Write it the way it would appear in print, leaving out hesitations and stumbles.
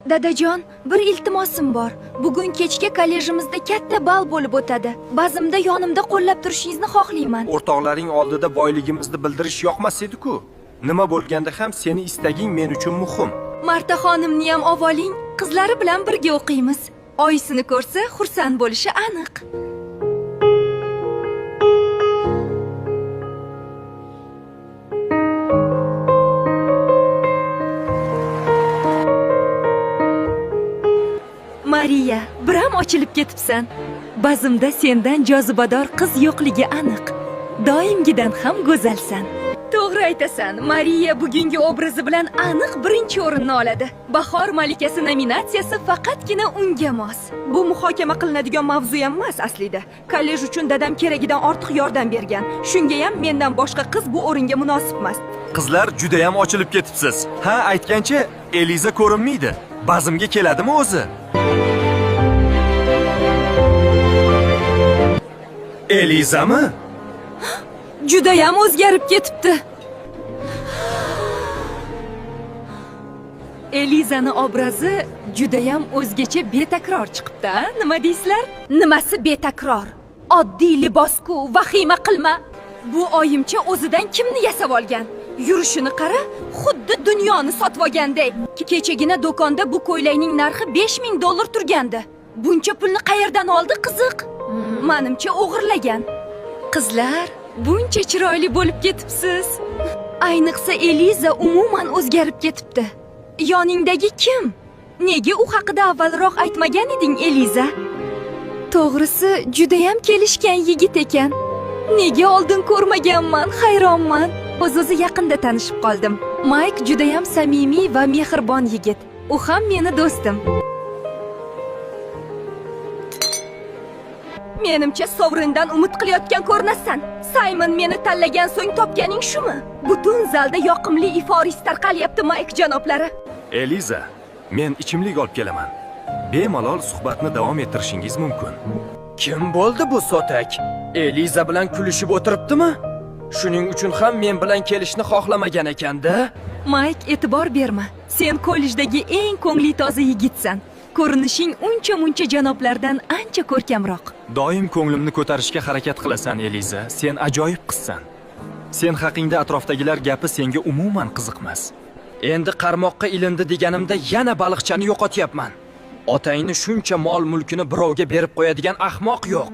Dadajon, bir iltimosim bor. Bugun kechga kollejimizda katta bal bo'lib o'tadi. Ba'zimda yonimda qo'llab turishingizni xohlayman. O'rtoqlaring oldida boyligimizni bildirish yoqmas edi-ku. Nima bo'lganda ham seni istaging men uchun muhim. Marta xonimni ham avoling, qizlari bilan birga o'qiymiz. Oyisini ko'rsa, xursand bo'lishi aniq. Mariya, biram ochilib ketibsan. Bazmda sendan jozibador qiz yo'qligi aniq. Doimgidan ham go'zalsan. To'g'ri aytasan, Mariya bugungi obrazi bilan aniq birinchi o'rinni oladi. Bahor malikasi nominatsiyasi faqatgina unga mos. Bu muhokama qilinadigan mavzu ham emas aslida. Kollej uchun dadam keragidan ortiq yordam bergan. Shunga ham mendan boshqa qiz bu o'ringa munosib emas. Qizlar juda ham ochilib ketibsiz. Ha, aytgancha Eliza ko'rinmaydi. Bazmga keladimi o'zi? Elizami? Juda ham o'zgarib ketibdi. Elizani obrazi juda ham o'zgacha betakror chiqibdi, nima deysizlar? Nimasi betakror? Oddiy libos-ku, vahima qilma. Bu oyimcha o'zidan kimni yasab olgan? Yurishini qara, xuddi dunyoni sotib olgandek. Kechagina do'konda bu ko'ylakning narxi $5000 turgandi. Buncha pulni qayerdan oldi, qiziq? Menimcha o'g'irlagan. Qizlar, buncha chiroyli bo'lib ketibsiz. Ayniqsa Eliza umuman o'zgarib ketibdi. Yoningdagi kim? Nega u haqida avvalroq aytmagan eding, Eliza? To'g'risi, juda ham kelishgan yigit ekan. Nega oldin ko'rmaganman, hayronman. O'z-o'zi yaqinda tanishib qoldim. Mike juda ham samimiy va mehribon yigit. U ham meni do'stim. Menimcha sovrindan umid qilayotgan ko'rinasan. Simon meni tanlagan so'ng topganing shumi? Butun zalda yoqimli iforis tarqalyapti, Mike janoblari. Eliza, men ichimlik olib kelaman. Bemalol suhbatni davom ettirishingiz mumkin. Kim bo'ldi bu so'tak? Eliza bilan kulishib o'tiribdimi? Shuning uchun ham men bilan kelishni xohlamagan ekanda. Mike, e'tibor berma. Sen kollejdagi eng ko'ngli toza yigitsan. Ko'rinishing uncha-muncha janoblardan ancha ko'rkamroq. Doim ko'nglimni ko'tarishga harakat qilasan, Eliza. Sen ajoyib qizsan. Sen haqingda atrofdagilar gapi senga umuman qiziqmas. Endi qarmoqqa ilindi deganimda yana baliqchani yo'qotyapman. Otangni shuncha mol-mulkini birovga berib qo'yadigan ahmoq yo'q.